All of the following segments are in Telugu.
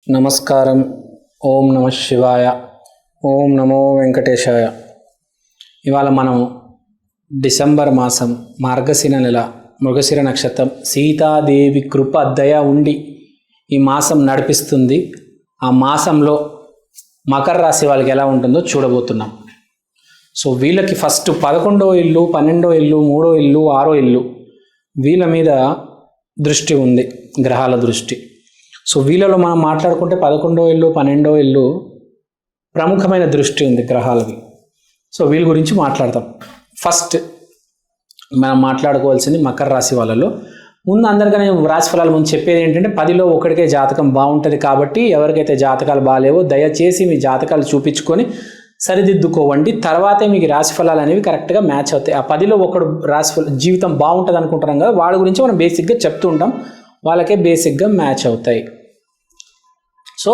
నమస్కారం. ఓం నమ శివాయ. ఓం నమో వెంకటేశాయ. ఇవాళ మనం డిసెంబర్ మాసం మార్గశిర నెల మృగశిర నక్షత్రం సీతాదేవి కృప దయ ఉండి ఈ మాసం నడిపిస్తుంది. ఆ మాసంలో మకర రాశి వాళ్ళకి ఎలా ఉంటుందో చూడబోతున్నాం. సో వీళ్ళకి ఫస్ట్ 11వ ఇల్లు, 12వ ఇల్లు, 3వ ఇల్లు, 6వ ఇల్లు వీళ్ళ మీద దృష్టి ఉంది, గ్రహాల దృష్టి. సో వీళ్ళలో మనం మాట్లాడుకుంటే 11వ ఇల్లు, 12వ ఇల్లు ప్రముఖమైన దృష్టి ఉంది గ్రహాలవి. సో వీళ్ళ గురించి మాట్లాడతాం. ఫస్ట్ మనం మాట్లాడుకోవాల్సింది మకర రాశి వాళ్ళలో. ముందు అందరికీ రాశి ఫలాలు ముందు చెప్పేది ఏంటంటే 10లో ఒకటికే జాతకం బాగుంటుంది. కాబట్టి ఎవరికైతే జాతకాలు బాగాలేవో దయచేసి మీ జాతకాలు చూపించుకొని సరిదిద్దుకోవండి. తర్వాతే మీకు రాశి ఫలాలు అనేవి కరెక్ట్గా మ్యాచ్ అవుతాయి. ఆ 10లో ఒకడు రాశి జీవితం బాగుంటుంది అనుకుంటున్నాం కదా, వాళ్ళ గురించి మనం బేసిక్గా చెప్తూ ఉంటాం. వాళ్ళకే బేసిక్గా మ్యాచ్ అవుతాయి. సో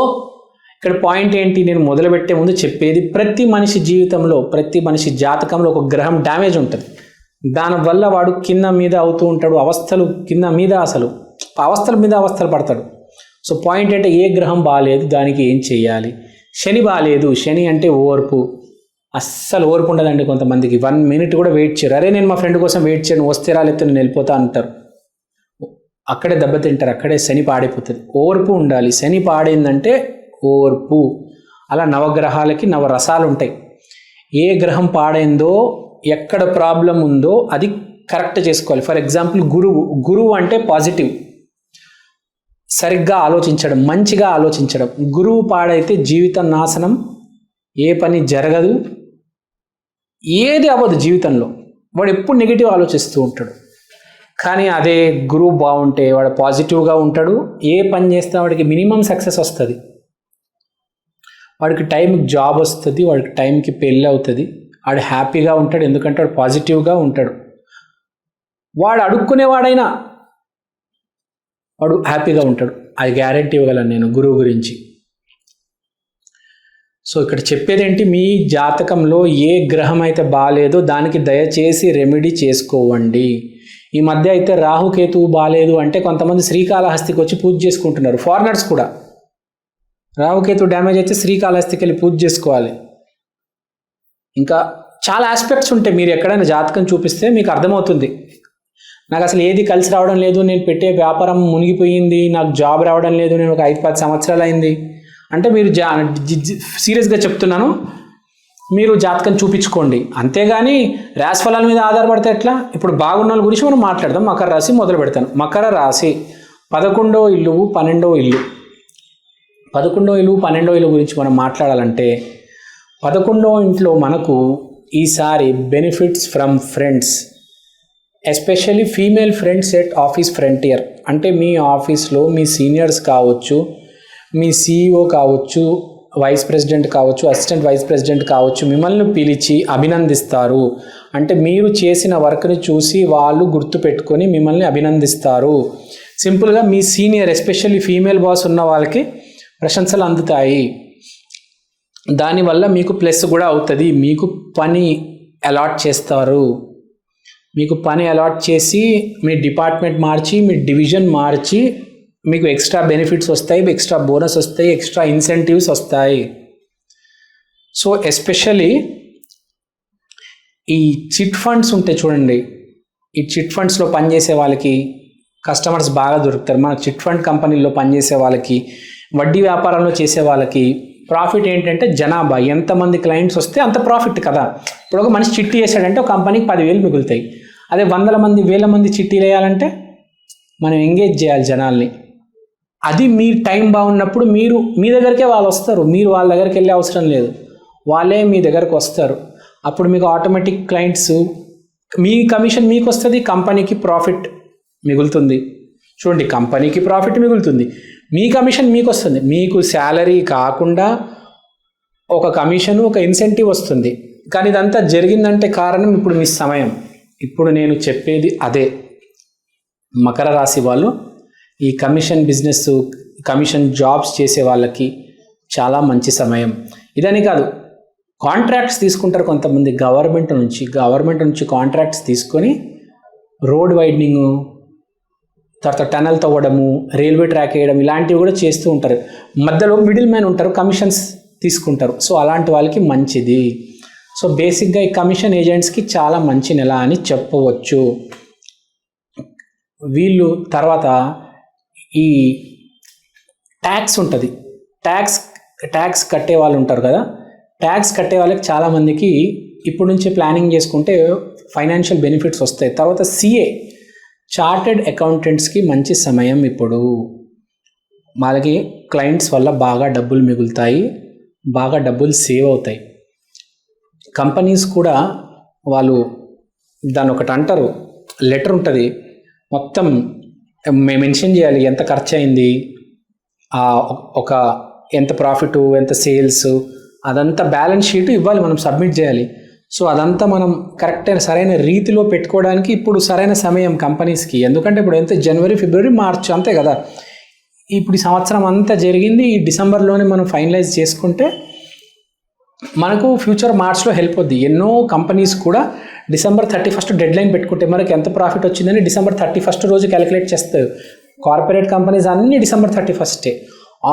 ఇక్కడ పాయింట్ ఏంటి, నేను మొదలుపెట్టే ముందు చెప్పేది, ప్రతి మనిషి జీవితంలో, ప్రతి మనిషి జాతకంలో ఒక గ్రహం డ్యామేజ్ ఉంటుంది. దానివల్ల వాడు కింద మీద అవుతూ ఉంటాడు. అవస్థలు కింద మీద, అవస్థల మీద అవస్థలు పడతాడు. సో పాయింట్ అంటే ఏ గ్రహం బాగాలేదు, దానికి ఏం చేయాలి. శని బాగాలేదు. శని అంటే ఓర్పు. అస్సలు ఓర్పు ఉండదండి కొంతమందికి. 1 minute కూడా వెయిట్ చేయరు. అరే నేను మా ఫ్రెండ్ కోసం వెయిట్ చేయను, వస్తే రాలేస్తే నేను వెళ్ళిపోతా అంటారు. అక్కడే దెబ్బతింటారు, అక్కడే శని పాడైపోతుంది. ఓర్పు ఉండాలి. శని పాడైందంటే ఓర్పు. అలా నవగ్రహాలకి నవరసాలు ఉంటాయి. ఏ గ్రహం పాడైందో, ఎక్కడ ప్రాబ్లం ఉందో అది కరెక్ట్ చేసుకోవాలి. ఫర్ ఎగ్జాంపుల్ గురువు అంటే పాజిటివ్, సరిగ్గా ఆలోచించడం, మంచిగా ఆలోచించడం. గురువు పాడైతే జీవితం నాశనం, ఏ పని జరగదు, ఏది అవ్వదు జీవితంలో. వాడు ఎప్పుడు నెగిటివ్ ఆలోచిస్తూ ఉంటాడు. కానీ అదే గురువు బాగుంటే వాడు పాజిటివ్గా ఉంటాడు. ఏ పని చేస్తే వాడికి మినిమం సక్సెస్ వస్తుంది, వాడికి టైంకి జాబ్ వస్తుంది, వాడికి టైంకి పెళ్ళి అవుతుంది, వాడు హ్యాపీగా ఉంటాడు. ఎందుకంటే వాడు పాజిటివ్గా ఉంటాడు. వాడు అడుక్కునేవాడైనా వాడు హ్యాపీగా ఉంటాడు. అది గ్యారెంటీ ఇవ్వగలను నేను గురువు గురించి. సో ఇక్కడ చెప్పేది ఏంటి, మీ జాతకంలో ఏ గ్రహం అయితే బాగాలేదో దానికి దయచేసి రెమెడీ చేసుకోవండి. ఈ మధ్య అయితే రాహుకేతువు బాగాలేదు అంటే కొంతమంది శ్రీకాళహస్తికి వచ్చి పూజ చేసుకుంటున్నారు. ఫారినర్స్ కూడా రాహుకేతు డ్యామేజ్ అయితే శ్రీకాళహస్తికి వెళ్ళి పూజ చేసుకోవాలి. ఇంకా చాలా ఆస్పెక్ట్స్ ఉంటాయి. మీరు ఎక్కడైనా జాతకం చూపిస్తే మీకు అర్థమవుతుంది. నాకు అసలు ఏది కలిసి రావడం లేదు, నేను పెట్టే వ్యాపారం మునిగిపోయింది, నాకు జాబ్ రావడం లేదు, నేను ఒక 5-10 సంవత్సరాలు అయింది అంటే మీరు సీరియస్గా చెప్తున్నాను, మీరు జాతకం చూపించుకోండి. అంతేగాని రాశి ఫలాల మీద ఆధారపడితే ఎట్లా? ఇప్పుడు బాగున్న వాళ్ళ గురించి మనం మాట్లాడదాం. మకర రాశి మొదలు పెడతాను. మకర రాశి 11వ ఇల్లు, 12వ ఇల్లు. 11వ ఇల్లు, 12వ ఇల్లు గురించి మనం మాట్లాడాలంటే 11వ ఇంట్లో మనకు ఈసారి benefits from friends, especially female friends at office frontier. అంటే మీ ఆఫీస్లో మీ సీనియర్స్ కావచ్చు, మీ CEO కావచ్చు, వైస్ ప్రెసిడెంట్ కావచ్చు, అసిస్టెంట్ వైస్ ప్రెసిడెంట్ కావచ్చు, మిమ్మల్ని పిలిచి అభినందిస్తారు. అంటే మీరు చేసిన వర్క్ని చూసి వాళ్ళు గుర్తుపెట్టుకొని మిమ్మల్ని అభినందిస్తారు. సింపుల్గా మీ సీనియర్, ఎస్పెషల్లీ ఫీమేల్ బాస్ ఉన్న వాళ్ళకి ప్రశంసలు అందుతాయి. దానివల్ల మీకు ప్లస్ కూడా అవుతుంది. మీకు పని అలాట్ చేస్తారు. మీకు పని అలాట్ చేసి మీ డిపార్ట్మెంట్ మార్చి, మీ డివిజన్ మార్చి మీకు ఎక్స్ట్రా బెనిఫిట్స్ వస్తాయి, ఎక్స్ట్రా బోనస్ వస్తాయి, ఎక్స్ట్రా ఇన్సెంటివ్స్ వస్తాయి. సో ఎస్పెషల్లీ ఈ చిట్ ఫండ్స్ ఉంటాయి చూడండి, ఈ చిట్ ఫండ్స్లో పనిచేసే వాళ్ళకి కస్టమర్స్ బాగా దొరుకుతారు. మన చిట్ ఫండ్ కంపెనీల్లో పనిచేసే వాళ్ళకి, వడ్డీ వ్యాపారంలో చేసే వాళ్ళకి ప్రాఫిట్ ఏంటంటే జనాభా, ఎంతమంది క్లయింట్స్ వస్తే అంత ప్రాఫిట్ కదా. ఇప్పుడు ఒక మనిషి చిట్టి వేసాడంటే ఒక కంపెనీకి 10,000 మిగులుతాయి. అదే 100 మంది 1000 మంది చిట్టీలు వేయాలంటే మనం ఎంగేజ్ చేయాలి జనాల్ని. అది మీ టైం బాగున్నప్పుడు మీరు మీ దగ్గరికే వాళ్ళు వస్తారు. మీరు వాళ్ళ దగ్గరికి వెళ్ళే అవసరం లేదు, వాళ్ళే మీ దగ్గరకు వస్తారు. అప్పుడు మీకు ఆటోమేటిక్ క్లయింట్స్, మీ కమిషన్ మీకు వస్తుంది, కంపెనీకి ప్రాఫిట్ మిగులుతుంది. చూడండి, కంపెనీకి ప్రాఫిట్ మిగులుతుంది, మీ కమిషన్ మీకు వస్తుంది. మీకు శాలరీ కాకుండా ఒక కమిషన్, ఒక ఇన్సెంటివ్ వస్తుంది. కానీ ఇదంతా జరిగిందంటే కారణం ఇప్పుడు మీ సమయం. ఇప్పుడు నేను చెప్పేది అదే. మకర రాశి వాళ్ళు ఈ కమిషన్ బిజినెస్, కమిషన్ జాబ్స్ చేసే వాళ్ళకి చాలా మంచి సమయం. ఇదని కాదు, కాంట్రాక్ట్స్ తీసుకుంటారు కొంతమంది గవర్నమెంట్ నుంచి కాంట్రాక్ట్స్ తీసుకొని రోడ్ వైడనింగ్, తర్వాత టనల్ తవ్వడము, రైల్వే ట్రాక్ వేయడం, ఇలాంటివి కూడా చేస్తూ ఉంటారు. మధ్యలో మిడిల్ మ్యాన్ ఉంటారు, కమిషన్స్ తీసుకుంటారు. సో అలాంటి వాళ్ళకి మంచిది. సో బేసిక్గా ఈ కమిషన్ ఏజెంట్స్కి చాలా మంచి నెల అని చెప్పవచ్చు. వీళ్ళు తర్వాత ఈ ట్యాక్స్ ఉంటుంది, ట్యాక్స్ కట్టే వాళ్ళు ఉంటారు కదా, ట్యాక్స్ కట్టే వాళ్ళకి చాలామందికి ఇప్పుడు నుంచే ప్లానింగ్ చేసుకుంటే ఫైనాన్షియల్ బెనిఫిట్స్ వస్తాయి. తర్వాత సిఏ చార్టెడ్ అకౌంటెంట్స్కి మంచి సమయం ఇప్పుడు. వాళ్ళకి క్లయింట్స్ వల్ల బాగా డబ్బులు మిగులుతాయి, బాగా డబ్బులు సేవ్ అవుతాయి. కంపెనీస్ కూడా వాళ్ళు దాని ఒకటి అంటారు, లెటర్ ఉంటుంది, మొత్తం మెన్షన్ చేయాలి ఎంత ఖర్చు అయింది, ఒక ఎంత ప్రాఫిట్, ఎంత సేల్స్, అదంతా బ్యాలెన్స్ షీట్ ఇవ్వాలి, మనం సబ్మిట్ చేయాలి. సో అదంతా మనం కరెక్ట్ అయిన సరైన రీతిలో పెట్టుకోవడానికి ఇప్పుడు సరైన సమయం కంపెనీస్కి. ఎందుకంటే ఇప్పుడు ఎంత జనవరి, ఫిబ్రవరి, మార్చ్ అంతే కదా, ఇప్పుడు ఈ సంవత్సరం అంతా జరిగింది. ఈ డిసెంబర్లోనే మనం ఫైనలైజ్ చేసుకుంటే మనకు ఫ్యూచర్ మార్చ్లో హెల్ప్ అవుద్ది. ఎన్నో కంపెనీస్ కూడా డిసెంబర్ 31 డెడ్ లైన్ పెట్టుకుంటే మనకి ఎంత ప్రాఫిట్ వచ్చిందని డిసెంబర్ 31 రోజు క్యాలిక్యులేట్ చేస్తారు. కార్పొరేట్ కంపెనీస్ అన్నీ డిసెంబర్ 31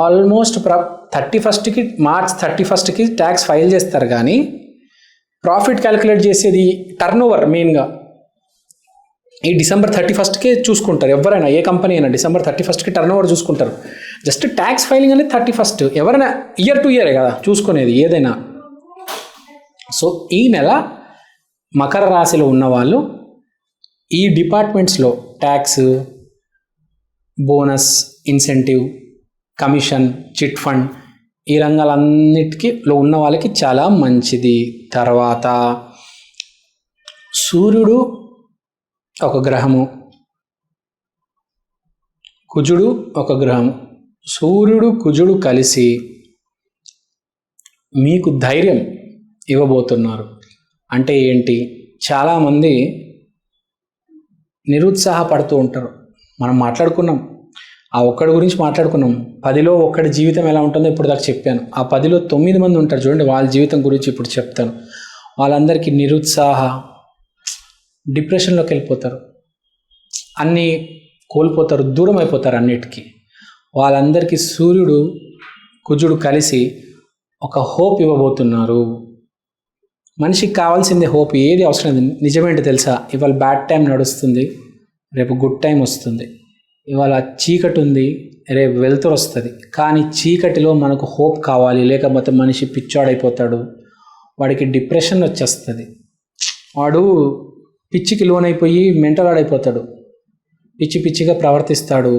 ఆల్మోస్ట్ 31కి మార్చ్ 31కి ట్యాక్స్ ఫైల్ చేస్తారు. కానీ ప్రాఫిట్ క్యాలిక్యులేట్ చేసేది టర్న్ ఓవర్ మెయిన్గా ఈ డిసెంబర్ 31కే చూసుకుంటారు. ఎవరైనా ఏ కంపెనీ అయినా డిసెంబర్ 31కి టర్న్ ఓవర్ చూసుకుంటారు. జస్ట్ ట్యాక్స్ ఫైలింగ్ అనేది 31, ఎవరైనా ఇయర్ టు ఇయరే కదా చూసుకునేది ఏదైనా. సో ఈ నెల మకర రాశిలో ఉన్నవాళ్ళు ఈ డిపార్ట్మెంట్స్లో tax, bonus, incentive, commission, chit fund, ఈ రంగాలన్నిటికీలో ఉన్న వాళ్ళకి చాలా మంచిది. తర్వాత సూర్యుడు ఒక గ్రహము, కుజుడు ఒక గ్రహము, సూర్యుడు కుజుడు కలిసి మీకు ధైర్యం ఇవ్వబోతున్నారు. అంటే ఏంటి, చాలామంది నిరుత్సాహపడుతూ ఉంటారు. మనం మాట్లాడుకున్నాం, ఆ ఒక్కడి గురించి మాట్లాడుకున్నాం. 10లో ఒక్కడి జీవితం ఎలా ఉంటుందో ఇప్పుడు దాకా చెప్పాను. ఆ 10లో 9 మంది ఉంటారు చూడండి, వాళ్ళ జీవితం గురించి ఇప్పుడు చెప్తాను. వాళ్ళందరికీ నిరుత్సాహ, డిప్రెషన్లోకి వెళ్ళిపోతారు, అన్నీ కోల్పోతారు, దూరం అయిపోతారు అన్నిటికీ. వాళ్ళందరికీ సూర్యుడు కుజుడు కలిసి ఒక హోప్ ఇవ్వబోతున్నారు. మనిషికి కావాల్సిందే హోప్, ఏది అవసరం లేదు. నిజమేంటి తెలుసా, ఇవాళ బ్యాడ్ టైం నడుస్తుంది, రేపు గుడ్ టైం వస్తుంది. ఇవాళ చీకటి ఉంది, రేపు వెలుతురు వస్తుంది. కానీ చీకటిలో మనకు హోప్ కావాలి, లేకపోతే మనిషి పిచ్చోడైపోతాడు, వాడికి డిప్రెషన్ వచ్చేస్తుంది, వాడు పిచ్చికి లోనైపోయి మెంటల్ ఆడైపోతాడు, పిచ్చి పిచ్చిగా ప్రవర్తిస్తాడు,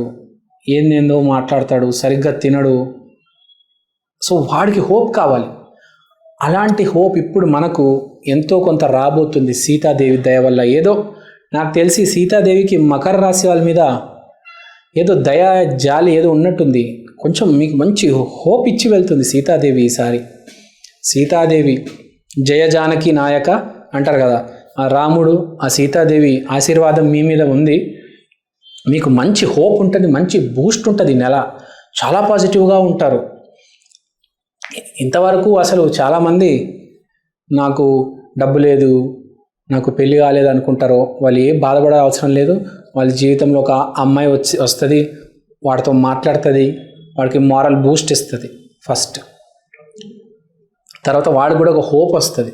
ఏందేందో మాట్లాడతాడు, సరిగ్గా తినడు. సో వాడికి హోప్ కావాలి. అలాంటి హోప్ ఇప్పుడు మనకు ఎంతో కొంత రాబోతుంది సీతాదేవి దయ వల్ల. ఏదో నాకు తెలిసి సీతాదేవికి మకర రాశి వాళ్ళ మీద ఏదో దయ, జాలి ఏదో ఉన్నట్టుంది. కొంచెం మీకు మంచి హోప్ ఇచ్చి వెళ్తుంది సీతాదేవి ఈసారి. సీతాదేవి జయ జానకి నాయక అంటారు కదా, ఆ రాముడు, ఆ సీతాదేవి ఆశీర్వాదం మీ మీద ఉంది. మీకు మంచి హోప్ ఉంటుంది, మంచి బూస్ట్ ఉంటుంది. నెల చాలా పాజిటివ్గా ఉంటారు. ఇంతవరకు అసలు చాలామంది నాకు డబ్బు లేదు, నాకు పెళ్ళి కాలేదు అనుకుంటారో వాళ్ళు ఏం బాధపడే అవసరం లేదు. వాళ్ళ జీవితంలో ఒక అమ్మాయి వస్తుంది, వాడితో మాట్లాడుతుంది, వాడికి మారల్ బూస్ట్ ఇస్తుంది ఫస్ట్. తర్వాత వాడికి కూడా ఒక హోప్ వస్తుంది.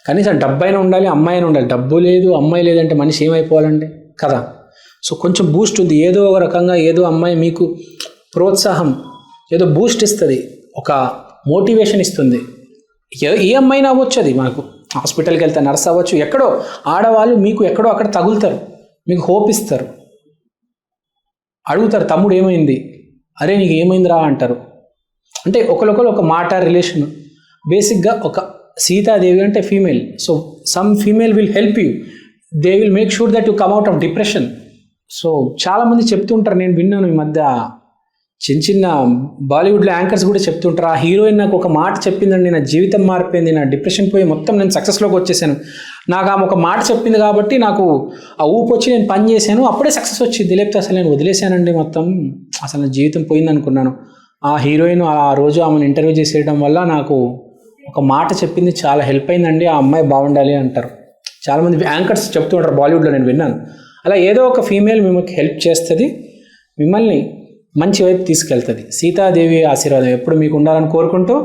కనీసం డబ్బు అయినా ఉండాలి, అమ్మాయి అయినా ఉండాలి. డబ్బు లేదు, అమ్మాయి లేదంటే మనిషి ఏమైపోవాలండి కదా. సో కొంచెం బూస్ట్ ఉంది, ఏదో ఒక రకంగా ఏదో అమ్మాయి మీకు ప్రోత్సాహం, ఏదో బూస్ట్ ఇస్తుంది, ఒక మోటివేషన్ ఇస్తుంది. ఏ అమ్మాయినా అవ్వచ్చు, అది మనకు హాస్పిటల్కి వెళ్తే నర్స్ అవ్వచ్చు, ఎక్కడో ఆడవాళ్ళు మీకు ఎక్కడో అక్కడ తగులుతారు, మీకు హోప్ ఇస్తారు, అడుగుతారు తమ్ముడు ఏమైంది, అరే నీకు ఏమైందిరా అంటారు. అంటే ఒకరికొకరు ఒక మాట, రిలేషన్. బేసిక్గా ఒక సీతాదేవి అంటే female. So some female will help you, they will make sure that you come out of depression. So చాలామంది చెప్తుంటారు, నేను విన్నాను ఈ మధ్య చిన్న బాలీవుడ్లో యాంకర్స్ కూడా చెప్తుంటారు, ఆ హీరోయిన్ నాకు ఒక మాట చెప్పిందండి, నా జీవితం మారిపోయింది, నా డిప్రెషన్ పోయి మొత్తం నేను సక్సెస్లోకి వచ్చేసాను, నాకు ఆమె ఒక మాట చెప్పింది కాబట్టి నాకు ఆ ఊపు వచ్చి నేను పని చేశాను, అప్పుడే సక్సెస్ వచ్చింది, లేకపోతే అసలు నేను వదిలేశానండి, మొత్తం అసలు నా జీవితం పోయింది అనుకున్నాను. ఆ హీరోయిన్ ఆ రోజు ఆమెను ఇంటర్వ్యూ చేసేయడం వల్ల నాకు ఒక మాట చెప్పింది, చాలా హెల్ప్ అయిందండి, ఆ అమ్మాయి బాగుండాలి అంటారు. చాలామంది యాంకర్స్ చెప్తూ ఉంటారు బాలీవుడ్లో, నేను విన్నాను. అలా ఏదో ఒక ఫీమేల్ మిమ్మల్ని హెల్ప్ చేస్తుంది, మిమ్మల్ని మంచి వైపు తీసుకెళ్తుంది. సీతాదేవి ఆశీర్వాదం ఎప్పుడు మీకు ఉండాలని కోరుకుంటూ,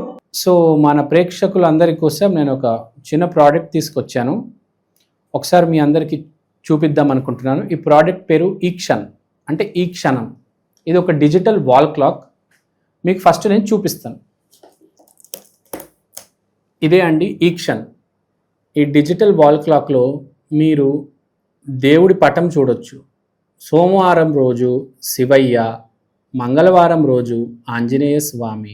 సో మన ప్రేక్షకులందరి కోసం నేను ఒక చిన్న ప్రోడక్ట్ తీసుకొచ్చాను. ఒకసారి మీ అందరికీ చూపిద్దాం అనుకుంటున్నాను. ఈ ప్రోడక్ట్ పేరు ఈక్షన్, అంటే ఈ క్షణం. ఇది ఒక డిజిటల్ వాల్ క్లాక్. మీకు ఫస్ట్ నేను చూపిస్తాను. ఇదే అండి ఈక్షన్. ఈ డిజిటల్ వాల్ క్లాక్లో మీరు దేవుడి పటం చూడొచ్చు. సోమవారం రోజు శివయ్య, మంగళవారం రోజు ఆంజనేయ స్వామి,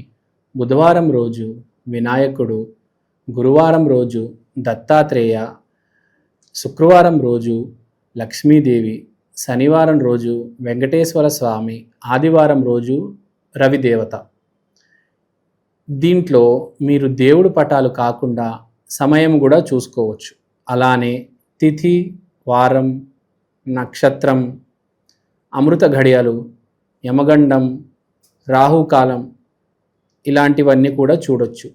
బుధవారం రోజు వినాయకుడు, గురువారం రోజు దత్తాత్రేయ, శుక్రవారం రోజు లక్ష్మీదేవి, శనివారం రోజు వెంకటేశ్వర స్వామి, ఆదివారం రోజు రవిదేవత. దీంట్లో మీరు దేవుడి పటాలు కాకుండా సమయం కూడా చూసుకోవచ్చు. అలానే తిథి, వారం, నక్షత్రం, అమృత ఘడియలు, యమగండం, రాహుకాలం ఇలాంటివన్నీ కూడా చూడొచ్చు.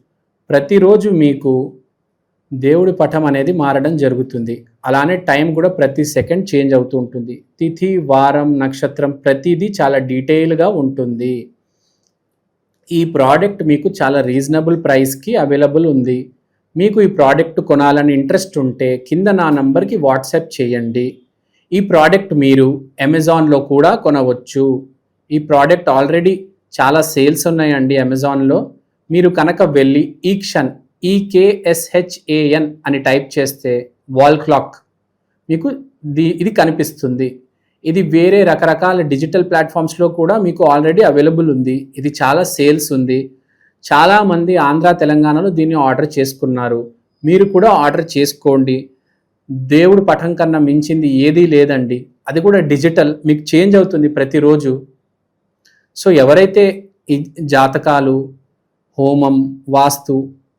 ప్రతిరోజు మీకు దేవుడి పటం అనేది మారడం జరుగుతుంది. అలానే టైం కూడా ప్రతి సెకండ్ చేంజ్ అవుతూ ఉంటుంది. తిథి, వారం, నక్షత్రం ప్రతిదీ చాలా డీటెయిల్గా ఉంటుంది. ఈ ప్రోడక్ట్ మీకు చాలా రీజనబుల్ ప్రైస్కి అవైలబుల్ ఉంది. మీకు ఈ ప్రోడక్ట్ కొనాలని ఇంట్రెస్ట్ ఉంటే కింద నా నంబర్కి వాట్సాప్ చేయండి. ఈ ప్రోడక్ట్ మీరు అమెజాన్లో కూడా కొనవచ్చు. ఈ ప్రోడక్ట్ ఆల్రెడీ చాలా సేల్స్ ఉన్నాయండి అమెజాన్లో. మీరు కనుక వెళ్ళి ఈక్షన్, EKSHAN అని టైప్ చేస్తే వాల్ క్లాక్ మీకు ఇది కనిపిస్తుంది. ఇది వేరే రకరకాల డిజిటల్ ప్లాట్ఫామ్స్లో కూడా మీకు ఆల్రెడీ అవైలబుల్ ఉంది. ఇది చాలా సేల్స్ ఉంది. చాలామంది ఆంధ్ర, తెలంగాణలో దీన్ని ఆర్డర్ చేసుకున్నారు. మీరు కూడా ఆర్డర్ చేసుకోండి. దేవుడు పటం కన్నా మించింది ఏదీ లేదండి. అది కూడా డిజిటల్, మీకు చేంజ్ అవుతుంది ప్రతిరోజు. సో ఎవరైతే ఈ జాతకాలు, హోమం, వాస్తు,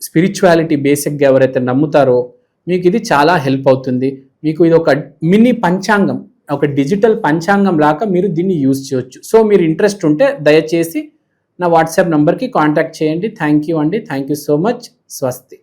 స్పిరిచువాలిటీ బేసిక్గా ఎవరైతే నమ్ముతారో మీకు ఇది చాలా హెల్ప్ అవుతుంది. మీకు ఇది ఒక మినీ పంచాంగం, ఒక డిజిటల్ పంచాంగం లాగా మీరు దీన్ని యూజ్ చేయొచ్చు. సో మీరు ఇంట్రెస్ట్ ఉంటే దయచేసి నా వాట్సాప్ నంబర్కి కాంటాక్ట్ చేయండి. థ్యాంక్ యూ అండి. Thank you so much. స్వస్తి.